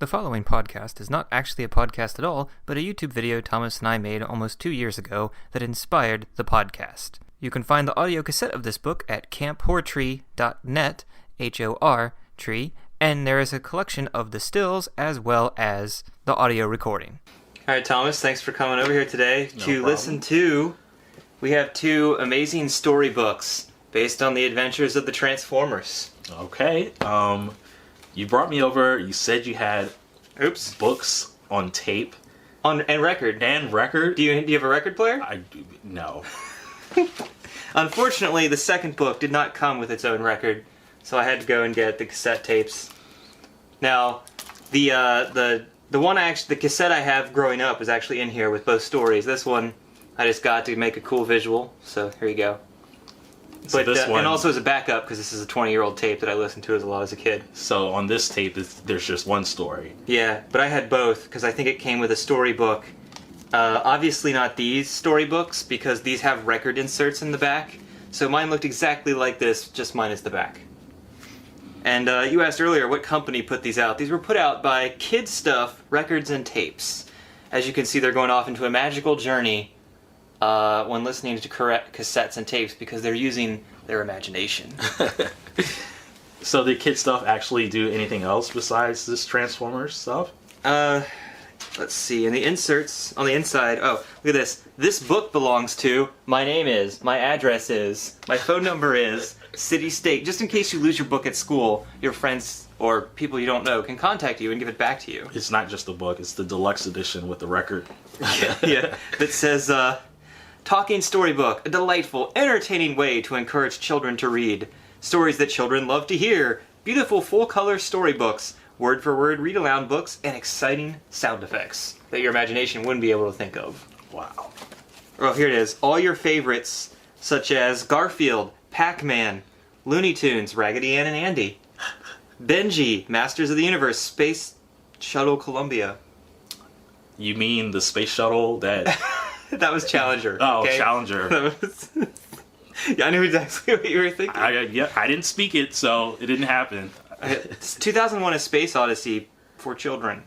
The following podcast is not actually a podcast at all, but a YouTube video Thomas and I made almost 2 years ago that inspired the podcast. You can find the audio cassette of this book at camphortree.net, H-O-R, tree, and there is a collection of the stills as well as the audio recording. All right, Thomas, thanks for coming over here today listen to... We have 2 amazing storybooks based on the adventures of the Transformers. Okay, you brought me over, you said you had books on tape. And record. And record? Do you have a record player? No. Unfortunately, the second book did not come with its own record, so I had to go and get the cassette tapes. Now, the cassette I have growing up is actually in here with both stories. This one I just got to make a cool visual, so here you go. So but and also as a backup, because this is a 20-year-old tape that I listened to a lot as a kid. So on this tape, there's just one story. Yeah, but I had both, because I think it came with a storybook. Obviously not these storybooks, because these have record inserts in the back. So mine looked exactly like this, just minus the back. And you asked earlier what company put these out. These were put out by Kid Stuff Records and Tapes. As you can see, they're going off into a magical journey when listening to correct cassettes and tapes because they're using their imagination. So did Kid Stuff actually do anything else besides this Transformers stuff? Let's see. In the inserts, on the inside, oh, look at this. This book belongs to, my name is, my address is, my phone number is, city, state. Just in case you lose your book at school, your friends or people you don't know can contact you and give it back to you. It's not just a book, it's the deluxe edition with the record. Yeah. That says, Talking Storybook, a delightful, entertaining way to encourage children to read. Stories that children love to hear. Beautiful full-color storybooks. Word-for-word read-aloud books, and exciting sound effects that your imagination wouldn't be able to think of. Wow. Well, here it is. All your favorites, such as Garfield, Pac-Man, Looney Tunes, Raggedy Ann and Andy, Benji, Masters of the Universe, Space Shuttle Columbia. You mean the space shuttle that... That was Challenger. Oh, okay? Challenger. Yeah, I knew exactly what you were thinking. I didn't speak it, so it didn't happen. It's 2001: A Space Odyssey for children.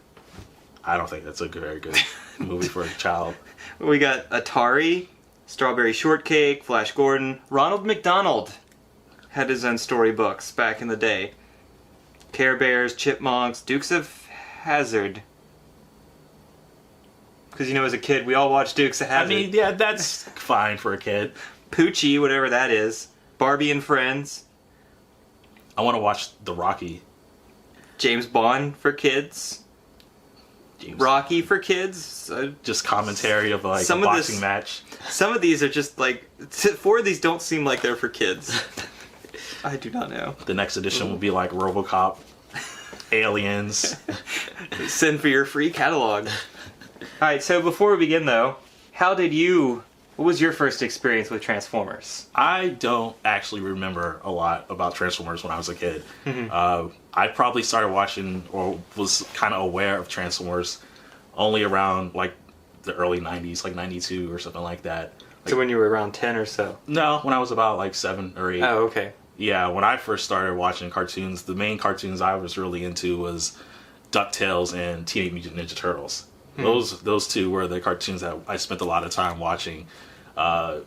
I don't think that's a very good movie for a child. We got Atari, Strawberry Shortcake, Flash Gordon. Ronald McDonald had his own storybooks back in the day. Care Bears, Chipmunks, Dukes of Hazzard. Because, as a kid, we all watched Dukes of Hazzard. I mean, yeah, that's fine for a kid. Poochie, whatever that is. Barbie and Friends. I want to watch The Rocky. James Bond for kids. Rocky for kids. Just commentary of a boxing match. Some of these are just 4 of these don't seem like they're for kids. I do not know. The next edition will be like RoboCop, Aliens. Send for your free catalog. Alright, so before we begin though, what was your first experience with Transformers? I don't actually remember a lot about Transformers when I was a kid. Mm-hmm. I probably started watching or was kind of aware of Transformers only around the early 90s, 92 or something like that. So when you were around 10 or so? No, when I was about 7 or 8. Oh, okay. Yeah, when I first started watching cartoons, the main cartoons I was really into was DuckTales and Teenage Mutant Ninja Turtles. Those 2 were the cartoons that I spent a lot of time watching. A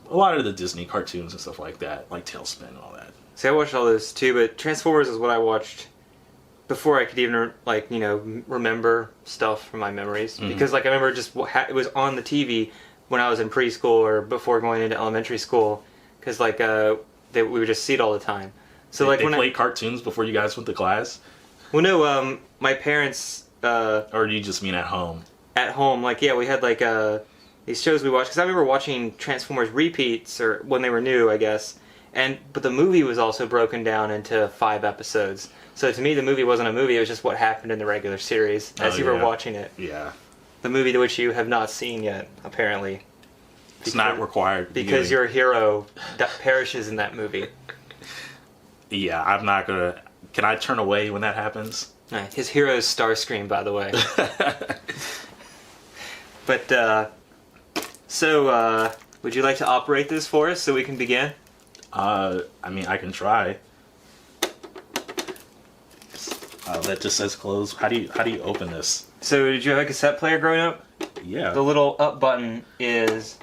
lot of the Disney cartoons and stuff like that, like Tailspin and all that. See, I watched all those too, but Transformers is what I watched before I could even remember stuff from my memories. Mm-hmm. Because I remember it was on the TV when I was in preschool or before going into elementary school. Because we would just see it all the time. So they played cartoons before you guys went to class? Well, no. My parents. Or do you just mean at home? At home, we had these shows we watched, because I remember watching Transformers repeats, or when they were new, I guess, but the movie was also broken down into 5 episodes, so to me the movie wasn't a movie, it was just what happened in the regular series, as you were watching it. Yeah. The movie to which you have not seen yet, apparently. It's not required. Because your hero perishes in that movie. Yeah, I'm not gonna... Can I turn away when that happens? His hero is Starscream, by the way. But, would you like to operate this for us so we can begin? I mean, I can try. That just says close. How do you open this? So did you have a cassette player growing up? Yeah. The little up button is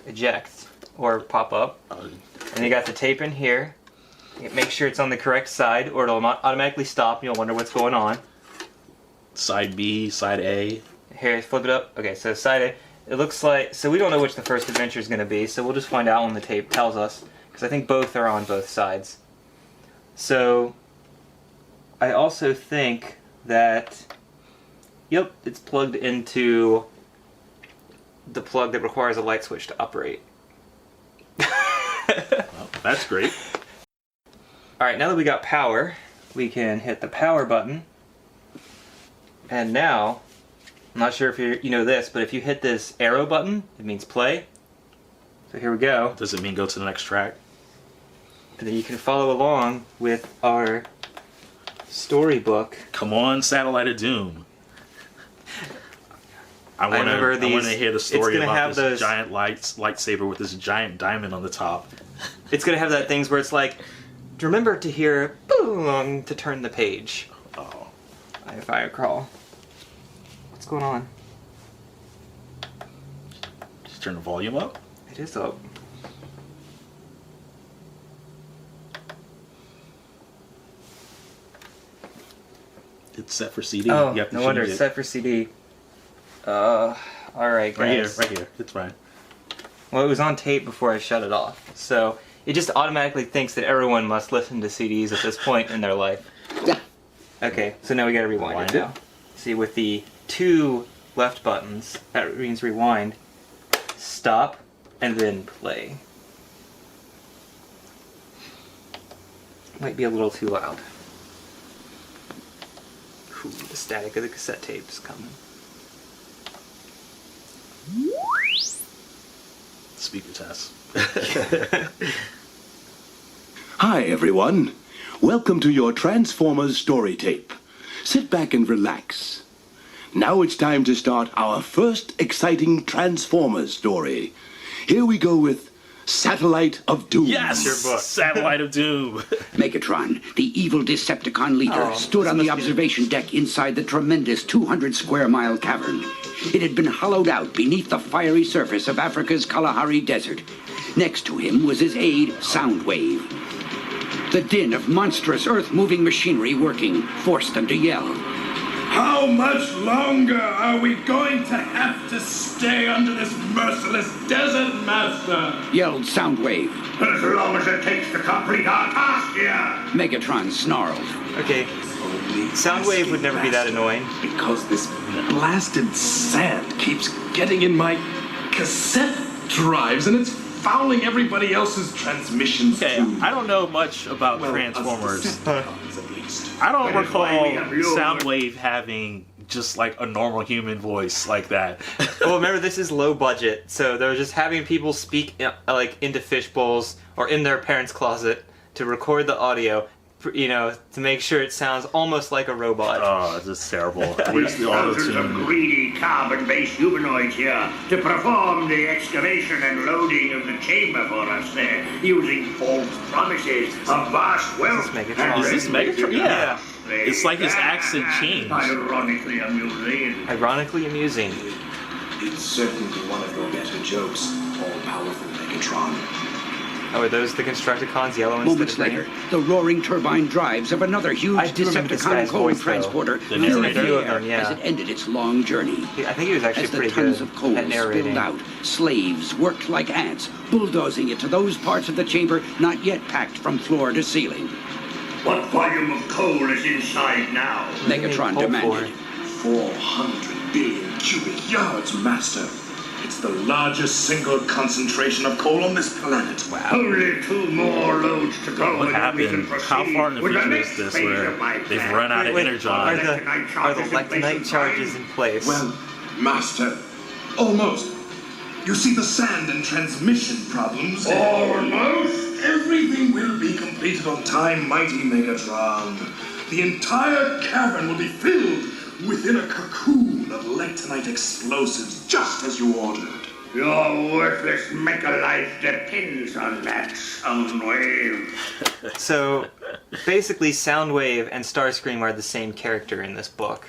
eject or pop up. And you got the tape in here. Make sure it's on the correct side or it'll automatically stop and you'll wonder what's going on. Side B, side A. Here, flip it up. Okay, so side A. It looks like... So we don't know which the first adventure is going to be, so we'll just find out when the tape tells us. Because I think both are on both sides. So... I also think that... Yep, it's plugged into the plug that requires a light switch to operate. Well, that's great. Alright, now that we got power, we can hit the power button. And now, I'm not sure if you know this, but if you hit this arrow button, it means play. So here we go. Does it mean go to the next track? And then you can follow along with our storybook. Come on, Satellite of Doom. I want to hear the story about this giant lightsaber with this giant diamond on the top. It's going to have that things where it's like, remember to hear boom to turn the page. Oh. If I recall. What's going on? Just turn the volume up. It is up. It's set for CD. Oh, no wonder it's set for CD. Alright, guys. Right here. It's fine. Well, it was on tape before I shut it off. So, it just automatically thinks that everyone must listen to CDs at this point in their life. Okay, so now we gotta rewind it now. See, with the 2 left buttons, that means rewind, stop, and then play. Might be a little too loud. Ooh, the static of the cassette tape is coming. Speaker test. Hi, everyone. Welcome to your Transformers story tape. Sit back and relax. Now it's time to start our first exciting Transformers story. Here we go with Satellite of Doom. Yes! Your book. Satellite of Doom. Megatron, the evil Decepticon leader, stood on the observation deck inside the tremendous 200-square-mile cavern. It had been hollowed out beneath the fiery surface of Africa's Kalahari Desert. Next to him was his aide, Soundwave. The din of monstrous earth-moving machinery working forced them to yell. How much longer are we going to have to stay under this merciless desert, Master? Yelled Soundwave. As long as it takes to complete our task here. Megatron snarled. Okay, Soundwave would never be that annoying. Because this blasted sand keeps getting in my cassette drives and it's fouling everybody else's transmissions Okay, too. I don't know much about Transformers. Decepticons, at least. I don't That is recall why we have your- Soundwave having just like a normal human voice like that. Well, remember, this is low budget, so they're just having people speak like into fishbowls or in their parents' closet to record the audio, you know, to make sure it sounds almost like a robot. Oh, this is terrible. Where's the Thousands of auto-tune? greedy carbon-based humanoids here to perform the excavation and loading of the chamber for us there, using false promises of vast wealth. Is this Megatron? Is this Megatron? Yeah. Yeah. It's like his accent changed. Ironically amusing. Ironically amusing. It's certainly one of your better jokes, all-powerful Megatron. Oh, are those the Constructicons, yellow instead Moments of green? later, the roaring turbine drives of another huge I do remember this Decepticon guy's coal voice, though. transporter The lit narrator? the Few of air them, yeah. as it ended its long journey. I think he was actually As the pretty tons good of coal at narrating. spilled out, slaves worked like ants, bulldozing it to those parts of the chamber not yet packed from floor to ceiling. What volume of coal is inside now? Megatron Coal demanded. 400 billion cubic yards, Master. It's the largest single concentration of coal on this planet. Only 2 more loads to go. What and then we can happened? proceed How far in the with future next is this phase where of my they've plan. run out of Wait, energon? are the Electronite lectonite charges in place? Well, Master, almost. You see the sand and transmission problems? Almost? Everything will be completed on time, mighty Megatron. The entire cavern will be filled within a cocoon of lectonite explosives, just as you ordered. Your worthless mecha life depends on that, Soundwave. So, basically, Soundwave and Starscream are the same character in this book.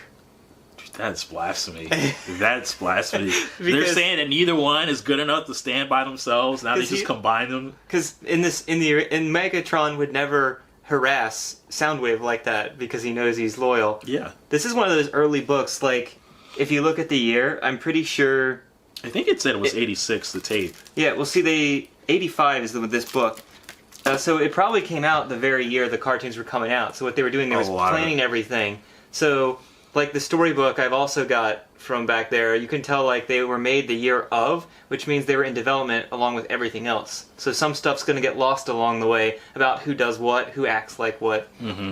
That's blasphemy. That's blasphemy. They're saying that neither one is good enough to stand by themselves. Now they just combine them. Because in Megatron would never harass Soundwave like that because he knows he's loyal. Yeah. This is one of those early books. Like, if you look at the year, I'm pretty sure. I think it said it was 86. The tape. Yeah. Well, see, 85 is this book. So it probably came out the very year the cartoons were coming out. So what they were doing, they was planning everything. So. Like the storybook I've also got from back there, you can tell like they were made the year of, which means they were in development along with everything else. So some stuff's going to get lost along the way about who does what, who acts like what,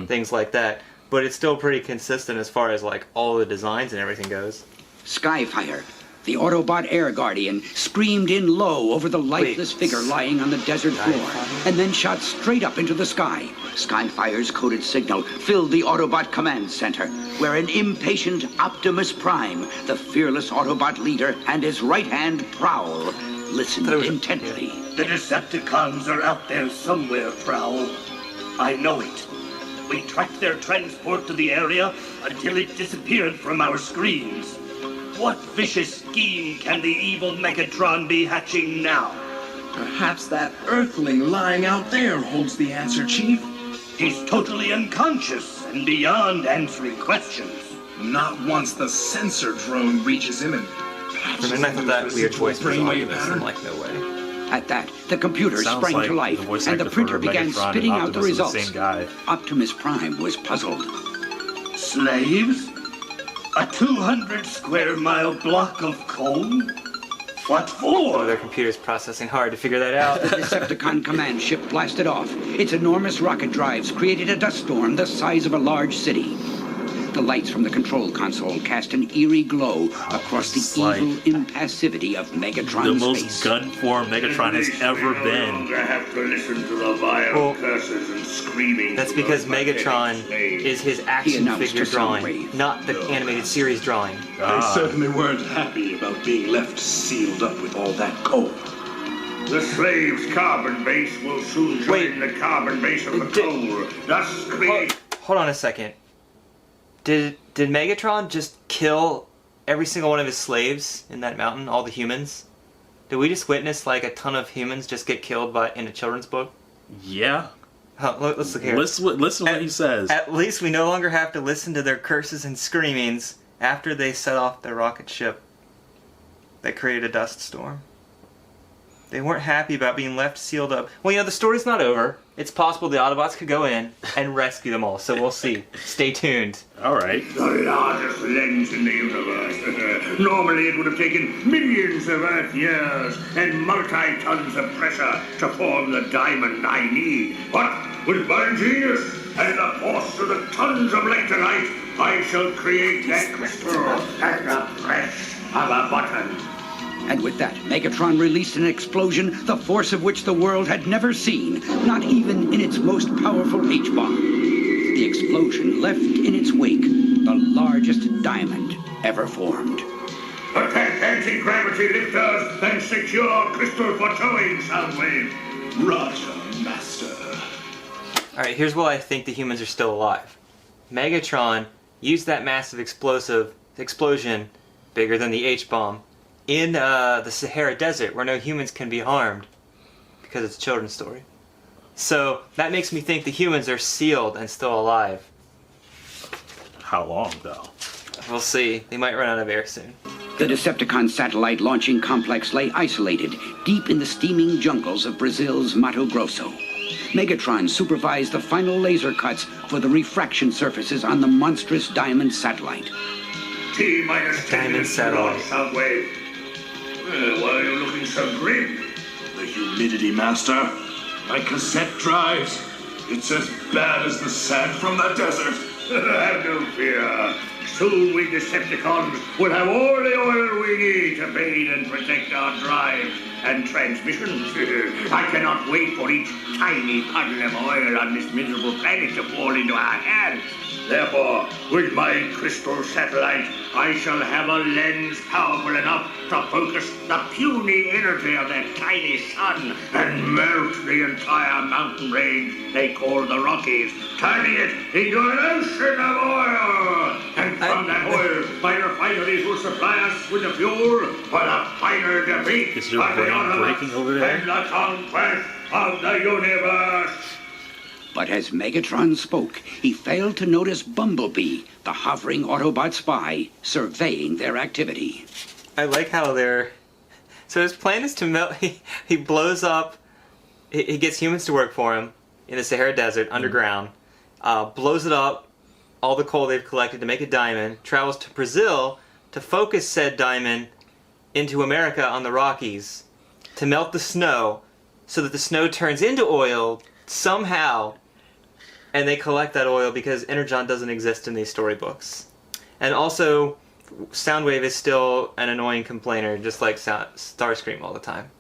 things like that. But it's still pretty consistent as far as like all the designs and everything goes. Skyfire, the Autobot Air Guardian, screamed in low over the lifeless figure lying on the desert floor, and then shot straight up into the sky. Skyfire's coded signal filled the Autobot command center, where an impatient Optimus Prime, the fearless Autobot leader, and his right-hand Prowl listened intently. The Decepticons are out there somewhere, Prowl. I know it. We tracked their transport to the area until it disappeared from our screens. What vicious scheme can the evil Megatron be hatching now? Perhaps that Earthling lying out there holds the answer, Chief. He's totally unconscious and beyond answering questions. Not once the sensor drone reaches him and For a minute I thought that weird voice was Optimus, and like, no way. At that, the computer Sounds sprang like to life, the voice and the actor printer for began Megatron spitting and out the Optimus is results. the same guy. Optimus Prime was puzzled. Slaves? A 200 square mile block of coal? What for? Oh, their computer's processing hard to figure that out. The Decepticon command ship blasted off. Its enormous rocket drives created a dust storm the size of a large city. The lights from the control console cast an eerie glow across the evil impassivity of Megatron's The most face. gun-formed Megatron has ever been. I have to listen to the vile curses and screaming. That's because Megatron is his action figure drawing, not the animated series drawing. They certainly weren't happy about being left sealed up with all that coal. The slave's carbon base will soon join the carbon base of the coal, thus create... Hold on a second. Did Megatron just kill every single one of his slaves in that mountain, all the humans? Did we just witness like a ton of humans just get killed in a children's book? Yeah. Let's look here. Listen to what he says. At least we no longer have to listen to their curses and screamings after they set off their rocket ship that created a dust storm. They weren't happy about being left sealed up. Well, the story's not over. It's possible the Autobots could go in and rescue them all, so we'll see. Stay tuned. All right. The largest lens in the universe. Normally it would have taken millions of Earth years and multi-tons of pressure to form the diamond I need. But with my genius and the force of the tons of lectonite, I shall create that crystal at the press of a button. And with that, Megatron released an explosion, the force of which the world had never seen, not even in its most powerful H-bomb. The explosion left in its wake the largest diamond ever formed. Attack anti-gravity lifters and secure crystal for towing, Soundwave. Roger, Master. Alright, here's why I think the humans are still alive. Megatron used that massive explosion, bigger than the H-bomb, in the Sahara Desert, where no humans can be harmed, because it's a children's story. So that makes me think the humans are sealed and still alive. How long, though? We'll see. They might run out of air soon. The Decepticon satellite launching complex lay isolated, deep in the steaming jungles of Brazil's Mato Grosso. Megatron supervised the final laser cuts for the refraction surfaces on the monstrous diamond satellite. T-minus 10 Diamond satellite. Soundwave. Why are you looking so grim? The humidity, Master. My cassette drives. It's as bad as the sand from the desert. Have no fear. Soon we Decepticons will have all the oil we need to bathe and protect our drives and transmissions. I cannot wait for each tiny puddle of oil on this miserable planet to fall into our hands. Therefore, with my crystal satellite, I shall have a lens powerful enough to focus the puny energy of that tiny sun and melt the entire mountain range they call the Rockies, turning it into an ocean of oil. And from that oil, my refineries will supply us with the fuel for the final defeat Is your of the brain Autobots breaking over there? and the conquest of the universe. But as Megatron spoke, he failed to notice Bumblebee, the hovering Autobot spy, surveying their activity. I like how they're... So his plan is to melt... He blows up... He gets humans to work for him in the Sahara Desert, underground. Blows it up, all the coal they've collected to make a diamond. Travels to Brazil to focus said diamond into America on the Rockies. To melt the snow, so that the snow turns into oil somehow. And they collect that oil because Energon doesn't exist in these storybooks. And also, Soundwave is still an annoying complainer, just like Starscream all the time.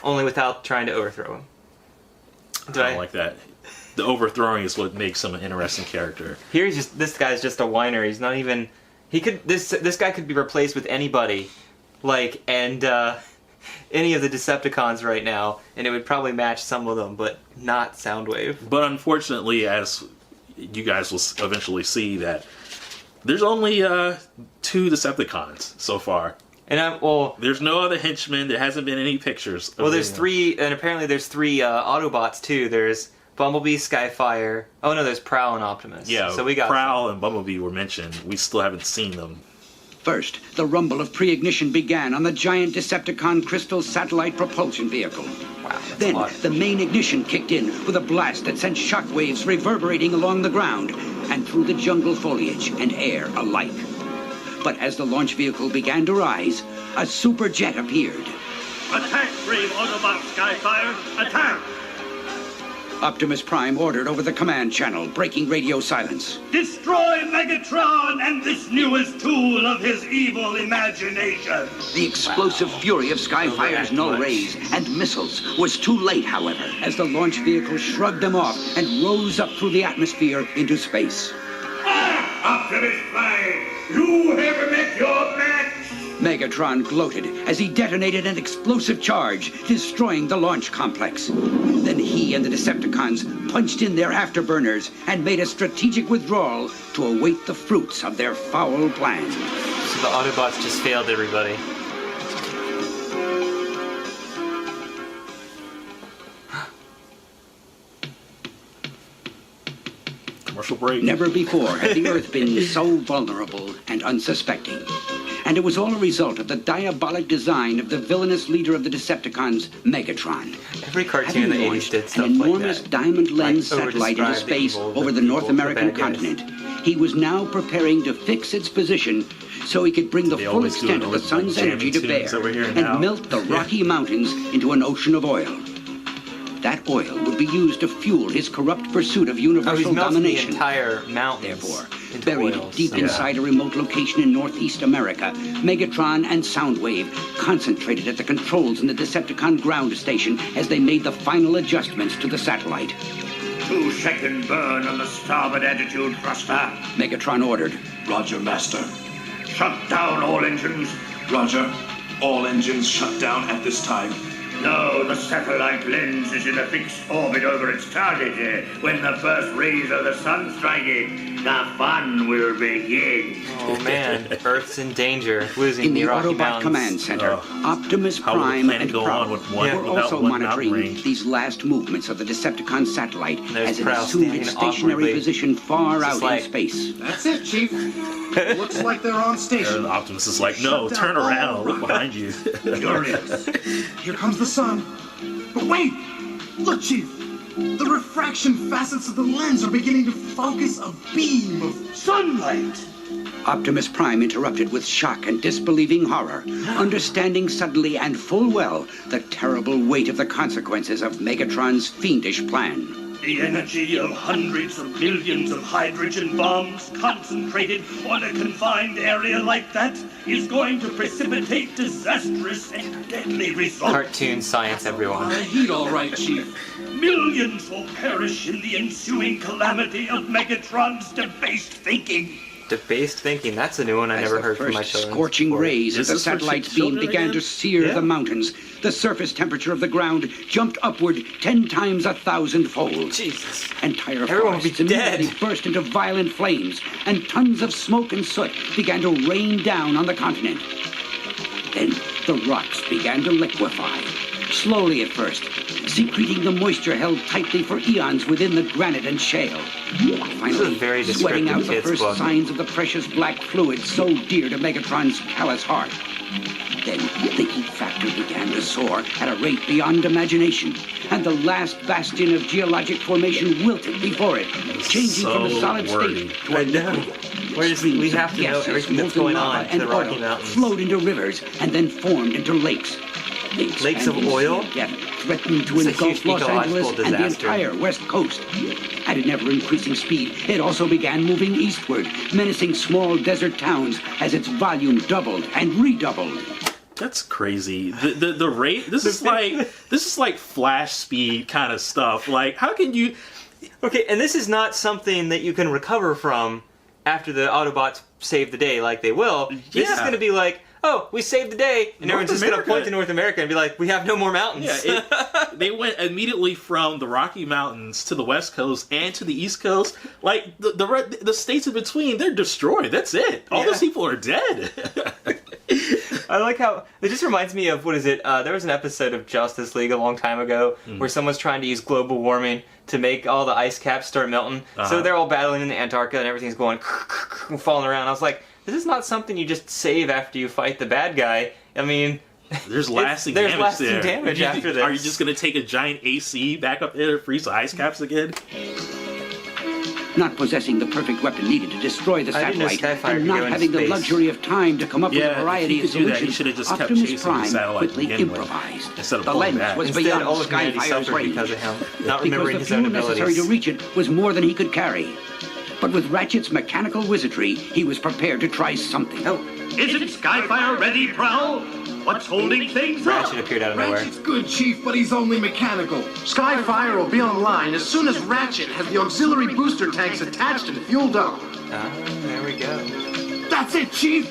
Only without trying to overthrow him. I don't like that. The overthrowing is what makes him an interesting character. Here he's just... This guy's just a whiner. He's not even... He could... This guy could be replaced with anybody. Like, and... any of the Decepticons right now, and it would probably match some of them, but not Soundwave. But unfortunately, as you guys will eventually see, that there's only 2 Decepticons so far. And there's no other henchmen. There hasn't been any pictures. Well, there's 3, and apparently there's 3 Autobots too. There's Bumblebee, Skyfire. Oh no, there's Prowl and Optimus. Yeah, so we got Prowl and Bumblebee were mentioned. We still haven't seen them. First, the rumble of pre-ignition began on the giant Decepticon crystal satellite propulsion vehicle. Wow, Then, the main ignition kicked in with a blast that sent shockwaves reverberating along the ground and through the jungle foliage and air alike. But as the launch vehicle began to rise, a superjet appeared. Attack, brave Autobot Skyfire! Attack! Optimus Prime ordered over the command channel, breaking radio silence. Destroy Megatron and this newest tool of his evil imagination! The explosive fury of Skyfire's null rays and missiles was too late, however, as the launch vehicle shrugged them off and rose up through the atmosphere into space. Optimus Prime, you have met your match! Megatron gloated as he detonated an explosive charge, destroying the launch complex. Then he and the Decepticons punched in their afterburners and made a strategic withdrawal to await the fruits of their foul plan. So the Autobots just failed everybody. Commercial break. Never before had the Earth been so vulnerable and unsuspecting. And it was all a result of the diabolic design of the villainous leader of the Decepticons, Megatron. Every cartoon in the 80s did stuff an like enormous that. diamond lens Like, satellite into overdescribe the space evil, over the the North evil, the American bad guys. continent. He was now preparing to fix its position so he could bring the They full always do extent it of the with, sun's like, energy to jamming bear tunes that we're hearing and now. melt the Rocky Mountains into an ocean of oil. That oil would be used to fuel his corrupt pursuit of Oh, he's universal melting the domination. entire mountains. Therefore, into buried oils. deep inside a remote location in Northeast America, Megatron and Soundwave concentrated at the controls in the Decepticon ground station as they made the final adjustments to the satellite. 2-second burn on the starboard attitude thruster. Megatron ordered. Roger, Master. Shut down all engines. Roger. All engines shut down at this time. No, the satellite lens is in a fixed orbit over its target. When the first rays of the sun strike it, the fun will begin. Oh man, Earth's in danger, losing In the the Rocky Autobot Mountains. Command Center, Optimus How will the Prime planet and go Prowl on with one- were without also one mountain monitoring range? these last movements of the Decepticon satellite There's as it Prowl assumed standing its stationary awkwardly. position far Just out like- in space. That's it, Chief. Looks like they're on station. And Optimus is like, no, turn around, look behind you. Furious. Here comes the sun. But wait! Look, Chief! The refraction facets of the lens are beginning to focus a beam of sunlight. Optimus Prime interrupted with shock and disbelieving horror, understanding suddenly and full well the terrible weight of the consequences of Megatron's fiendish plan. The energy of hundreds of millions of hydrogen bombs concentrated on a confined area like that is going to precipitate disastrous and deadly results. Cartoon science, everyone. Heat all right, Chief. Millions will perish in the ensuing calamity of Megatron's debased thinking. Debased thinking. That's a new one I never heard from my children. Scorching rays Is as the this for satellite's beam children began again? to sear Yeah. the mountains. The surface temperature of the ground jumped upward 10 times 1,000-fold. Jesus. Entire Everyone would be forests immediately dead. burst into violent flames, and tons of smoke and soot began to rain down on the continent. Then the rocks began to liquefy, slowly at first, secreting the moisture held tightly for eons within the granite and shale. Finally, very sweating out descriptive the kids' first book. signs of the precious black fluid so dear to Megatron's callous heart. Then the heat factor began to soar at a rate beyond imagination, and the last bastion of geologic formation wilted before it, changing from a so solid wordy. state to a liquid. We have to know Gases, everything that's molten going lava, on to and the Rocky oil Mountains. flowed into rivers and then formed into lakes. The Lakes of expanding oil? sea of death threatened to It's a engulf huge Los Angeles ecological and the disaster. entire West Coast. At an ever-increasing speed, it also began moving eastward, menacing small desert towns as its volume doubled and redoubled. That's crazy. The rate. This is like flash speed kind of stuff. Like, how can you? Okay, and this is not something that you can recover from after the Autobots save the day like they will. This is Yeah. going to be like, oh, we saved the day, and North everyone's just going to America- point to North America and be like, we have no more mountains. Yeah, they went immediately from the Rocky Mountains to the West Coast and to the East Coast. Like the states in between, they're destroyed. That's it. All those people are dead. I like how it just reminds me of, what is it? There was an episode of Justice League a long time ago where someone's trying to use global warming to make all the ice caps start melting. So they're all battling in the Antarctica and everything's going falling around. I was like, this is not something you just save after you fight the bad guy. I mean, There's lasting there's damage lasting there. damage after this. Are you just going to take a giant AC back up there and freeze the ice caps again? Not possessing the perfect weapon needed to destroy the I didn't know satellite, Skyfire and could not go into having the space. luxury of time to come up with Yeah, a variety if of he could do that, he solutions, should have just kept Optimus chasing the Prime satellite to quickly begin with, improvised. instead of The pulling lens back. was Instead, beyond all of humanity Skyfire's suffered range. because of him, not Because remembering the his own fuel necessary abilities. to reach it was more than he could carry. But with Ratchet's mechanical wizardry, he was prepared to try something. Oh, Isn't Skyfire ready, Prowl? What's holding things up? Ratchet appeared out of nowhere. Ratchet's good, Chief, but he's only mechanical. Skyfire will be online as soon as Ratchet has the auxiliary booster tanks attached and fueled up. There we go. That's it, Chief!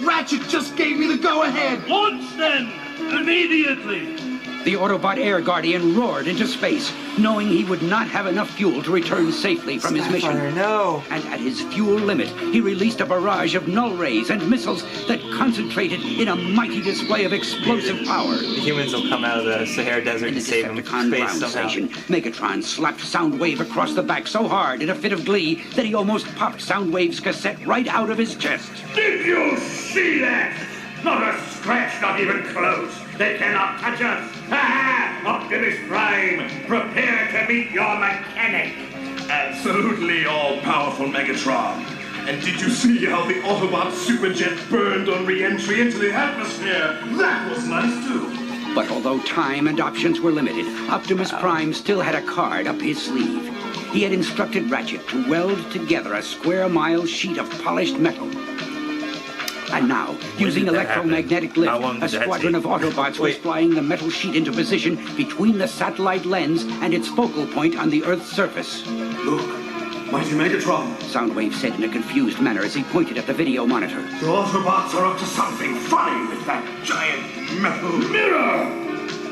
Ratchet just gave me the go-ahead! Launch then! Immediately! The Autobot Air Guardian roared into space, knowing he would not have enough fuel to return safely from his mission. Skyfire, no. And at his fuel limit, he released a barrage of null rays and missiles that concentrated in a mighty display of explosive power. The humans will come out of the Sahara Desert In the and save him from Decepticon space ground somehow. station, Megatron slapped Soundwave across the back so hard in a fit of glee that he almost popped Soundwave's cassette right out of his chest. Did you see that? Not a scratch, not even close. They cannot touch us. Ha ha! Optimus Prime, prepare to meet your mechanic. Absolutely all-powerful Megatron. And did you see how the Autobot superjet burned on re-entry into the atmosphere? That was nice too. But although time and options were limited, Optimus Prime still had a card up his sleeve. He had instructed Ratchet to weld together a square-mile sheet of polished metal. And now, using did that happen? electromagnetic How long lift, did a that squadron take? of Autobots was Wait. flying the metal sheet into position between the satellite lens and its focal point on the Earth's surface. Look, mighty Megatron. Soundwave said in a confused manner as he pointed at the video monitor. The Autobots are up to something funny with that giant metal Mirror!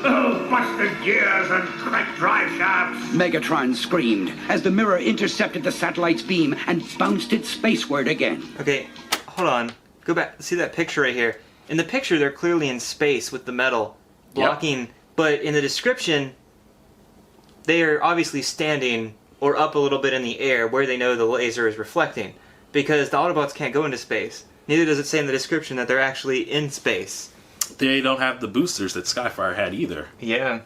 Oh, busted gears and cracked drive shafts. Megatron screamed as the mirror intercepted the satellite's beam and bounced it spaceward again. Okay, hold on. Go back. See that picture right here? In the picture, they're clearly in space with the metal blocking, but in the description, they are obviously standing or up a little bit in the air where they know the laser is reflecting, because the Autobots can't go into space. Neither does it say in the description that they're actually in space. They don't have the boosters that Skyfire had either. Yeah.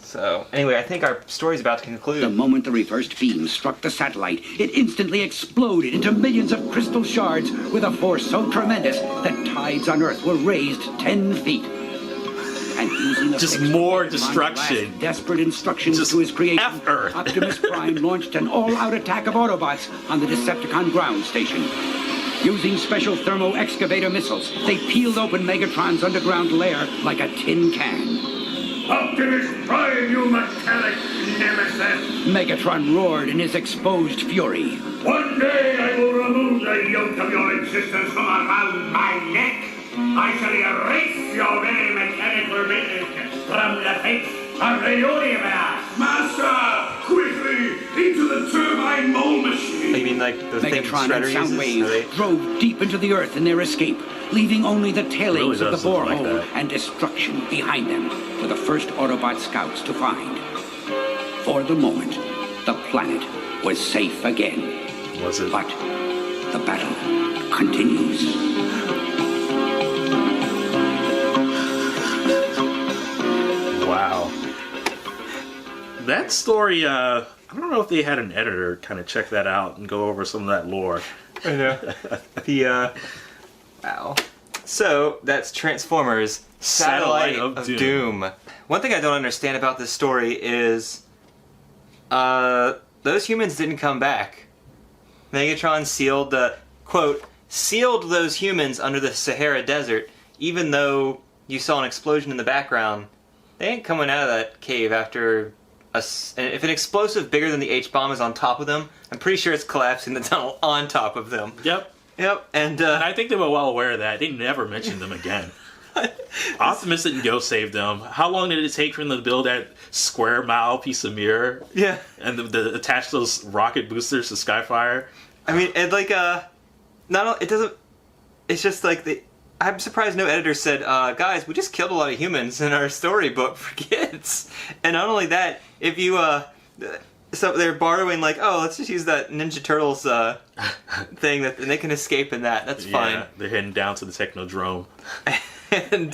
So, anyway, I think our story's about to The conclude. moment the reversed beam struck the satellite, it instantly exploded into millions of crystal shards with a force so tremendous that tides on Earth were raised 10 feet. And using the Just fixed more Megatron's destruction. last desperate instructions Just to his creation, F Earth. Optimus Prime launched an all-out attack of Autobots on the Decepticon ground station. Using special thermo excavator missiles, they peeled open Megatron's underground lair like a tin can. Optimus Prime, you metallic nemesis! Megatron roared in his exposed fury. One day I will remove the yoke of your existence from around my neck. I shall erase your very mechanical being from the face of the universe. Master, quickly, into the turbine mold machine. You mean like the thing Megatron and Shredder uses? Soundwave drove deep into the earth in their escape, leaving only the tailings Really of the does look like borehole that. and destruction behind them for the first Autobot scouts to find. For the moment, the planet was safe again. Was it? But the battle continues. Wow. That story, I don't know if they had an editor kind of check that out and go over some of that lore. I know. Wow. So, that's Transformers Satellite of Doom. One thing I don't understand about this story is, those humans didn't come back. Megatron sealed sealed those humans under the Sahara Desert, even though you saw an explosion in the background. They ain't coming out of that cave after if an explosive bigger than the H-bomb is on top of them, I'm pretty sure it's collapsing the tunnel on top of them. Yep. And I think they were well aware of that. They never mentioned them again. Optimus didn't go save them. How long did it take for them to build that square mile piece of mirror? Yeah. And the attach those rocket boosters to Skyfire? I mean, it it doesn't. It's just like I'm surprised no editor said, guys, we just killed a lot of humans in our storybook for kids. And not only that, if you so they're borrowing let's just use that Ninja Turtles thing and they can escape in that. That's fine. Yeah, they're heading down to the Technodrome. And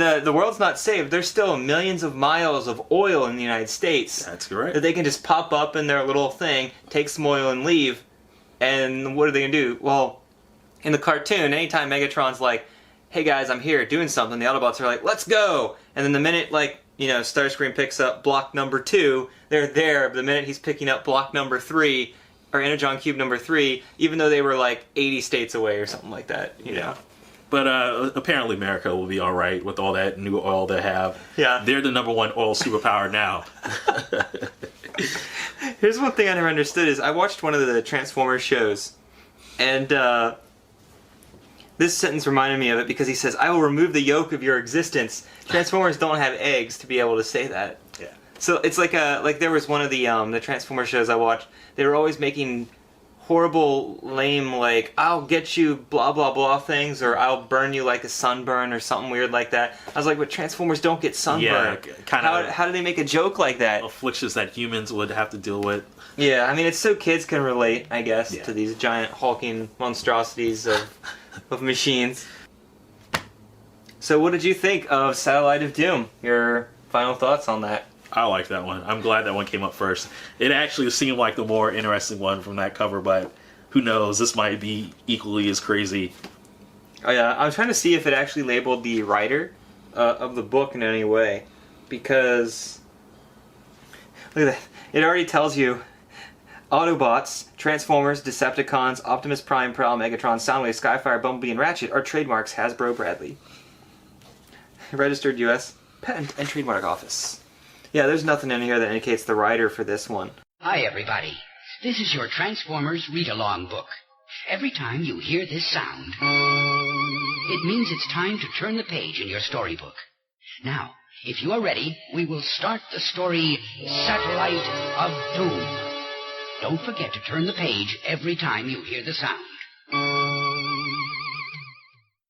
the world's not saved. There's still millions of miles of oil in the United States. That's correct. That they can just pop up in their little thing, take some oil and leave. And what are they going to do? Well, in the cartoon, anytime Megatron's like, hey guys, I'm here doing something, the Autobots are like, let's go! And then the minute, Starscream picks up block number 2, they're there. But the minute he's picking up block number 3, or Energon Cube number 3, even though they were 80 states away or something like that, you know. But apparently America will be all right with all that new oil they have. Yeah. They're the #1 oil superpower now. Here's one thing I never understood is I watched one of the Transformers shows, and this sentence reminded me of it because he says, I will remove the yoke of your existence. Transformers don't have eggs to be able to say that. Yeah. So it's like there was one of the Transformers shows I watched, they were always making horrible, lame, I'll get you blah blah blah things, or I'll burn you like a sunburn, or something weird like that. I was like, but Transformers don't get sunburn. Yeah, kind of. How do they make a joke like that? Afflictions that humans would have to deal with. Yeah, I mean, it's so kids can relate, I guess, to these giant hulking monstrosities of machines. So what did you think of Satellite of Doom? Your final thoughts on that? I like that one. I'm glad that one came up first. It actually seemed like the more interesting one from that cover, but who knows? This might be equally as crazy. Oh yeah, I was trying to see if it actually labeled the writer of the book in any way, because look at that. It already tells you Autobots, Transformers, Decepticons, Optimus Prime, Prowl, Megatron, Soundwave, Skyfire, Bumblebee, and Ratchet are trademarks Hasbro Bradley. Registered U.S. Patent and Trademark Office. Yeah, there's nothing in here that indicates the writer for this one. Hi, everybody. This is your Transformers read-along book. Every time you hear this sound, it means it's time to turn the page in your storybook. Now, if you are ready, we will start the story Satellite of Doom. Don't forget to turn the page every time you hear the sound.